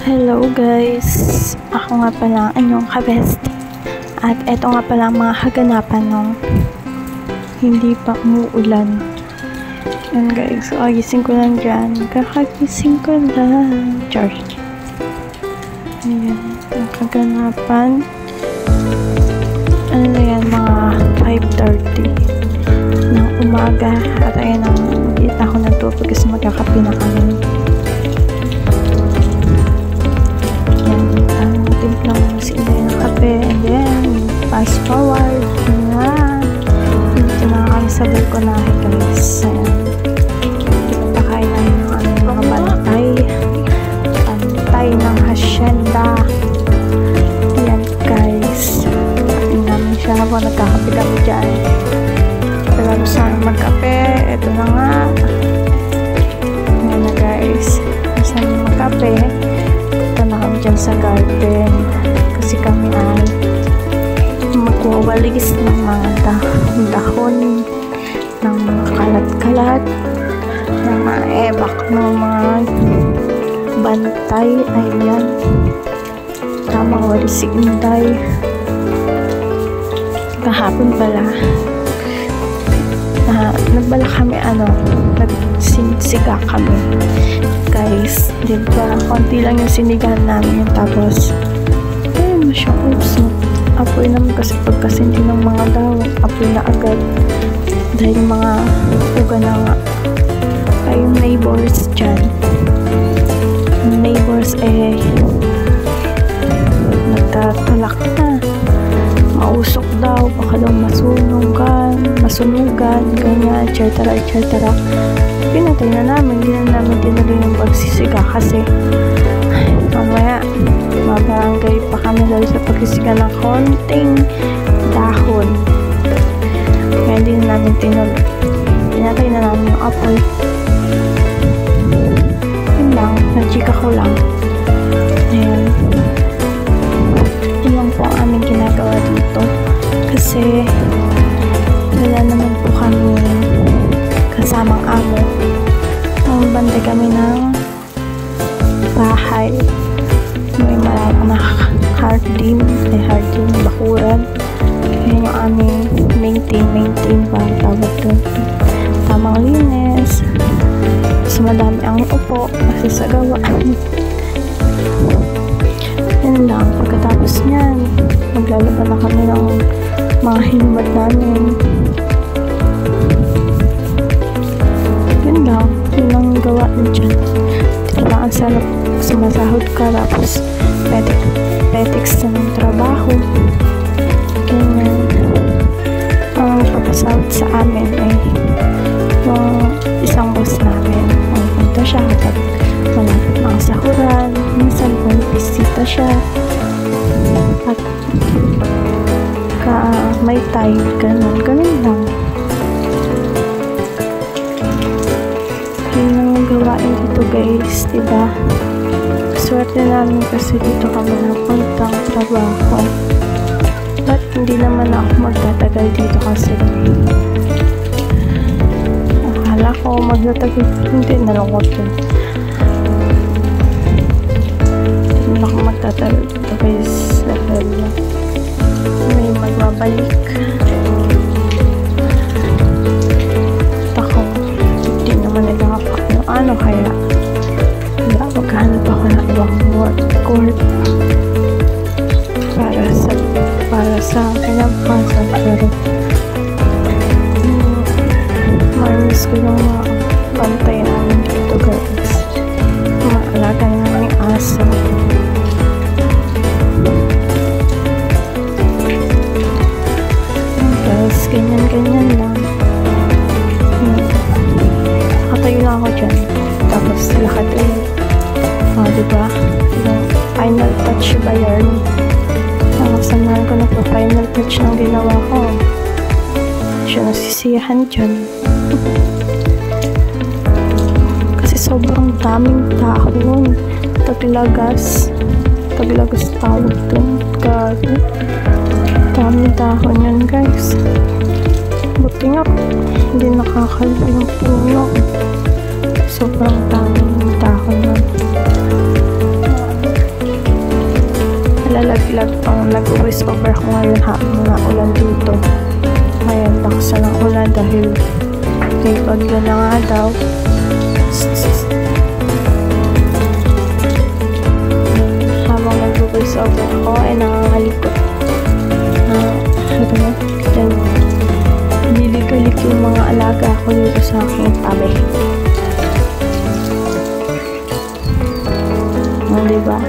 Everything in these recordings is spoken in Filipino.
Hello guys! Ako nga pala ang inyong kabest. At eto nga pala ang mga kaganapan nung hindi pa umuulan. Yan guys, so agising ko lang dyan. Kakagising ko lang. Char. Ayan, ang kaganapan. Ano na yan, mga 5:30 ng umaga. At ayan ang hindi ako nagtupag kasi magkakape na kami. Timplang si Inday ng kape, and then fast forward na dito na kami sa balkonahe guys. Ayan, pinapakain namin ng aming mga bantay ng hasyenda. Ayan guys, kain namin siya habang nagkakape kami dyan. Pero gusto namin magkape, eto na nga. Ayan na guys, gusto namin magkape. Dyan sa garden kasi kami ay magwawalis ng mga dahon ng mga kalat-kalat ng mga ebak ng mga bantay. Ayan, tamang walis si Inday kahapon pala. Nagbala kami nagsinsiga kami guys, diba? Konti lang yung sinigahan namin yun, tapos masyadong apoy naman kasi pagkasindi ng mga dahon, apoy na agad dahil mga uga na nga. Kaya yung neighbors dyan, nagtatalak na, mausok daw, baka daw masunugan, ganyan, etc. Pinatay na namin, hindi na namin dinali yung pagsisiga kasi mamaya mabarangay pa kami dahil sa pagsisiga ng konting dahon, kaya hindi na namin tinuloy. Pinatay na namin yung apoy. Yun lang, nagchika ko lang. Ayan, yun lang po ang aming ginagawa dito kasi wala naman po kami kasamang amo. Bantay kami ng bahay. May marami na hardin, bakuran. Kaya yung aming maintain pa ang tawag doon. Tamang linis. Mas madami ang upo kasi sa gawa. Yan lang. Pagkatapos niyan, maglalaban na kami ng mga hinubad namin. Yun ang gawa na dyan. Diba ang sarap, sumasahod ka tapos petics na ng trabaho. Ganyan. Ang papasahod sa amin ay yung isang boss namin. Punta siya kapag malapit na ang sahuran. Minsan kung bisita siya at may time, ganun lang. Gawain dito guys, diba? Swerte namin kasi dito kami napuntang trabaho. But hindi naman ako magtatagal dito kasi akala ko magtatagal, hindi, nalungkot yun. Hindi na ako magtatagal dito guys dahil may magbabalik. Ano kaya maghanap ako ng ibang work para sa kinabukasan, pero marinis ko yung mga bantay namin dito guys, maalaga namin yung asa. Guys, ganyan lang. Nakatayo lang ako dyan, tapos lakad ulit. Diba? Yung final touch ba yun? Samahan ko na po final touch ng ginawa ko. Siya nasisiyahan dyan. Kasi sobrang daming dahon. Taglagas tawag dun. Gago. Daming dahon yan guys. Buti nga hindi nakakalbo yung puno. Sobrang daming dahon nun. nag-voice over ako ngayon habang mga ulan dito. Ngayon, laksa ng ulan dahil may bagyo na nga daw. Habang nag-voice over ako ay nangangalikot na lilig-alik yung mga alaga ko dito sa aking tabi. Diba?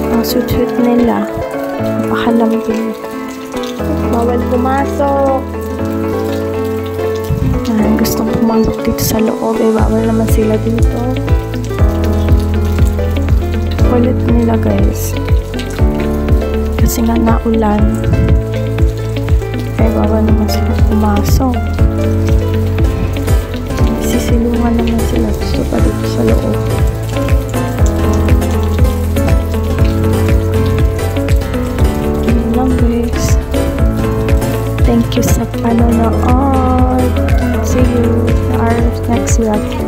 Ang sweet-sweet nila. Napakalambing. Bawal pumasok. Gustong pumasok dito sa loob. Bawal naman sila dito. Kulit nila guys. Kasi nga naulan. Bawal naman sila pumasok. Sisilungan naman sila. Gusto pa dito sa loob. Thank you sa panonood. See you in our next vlog.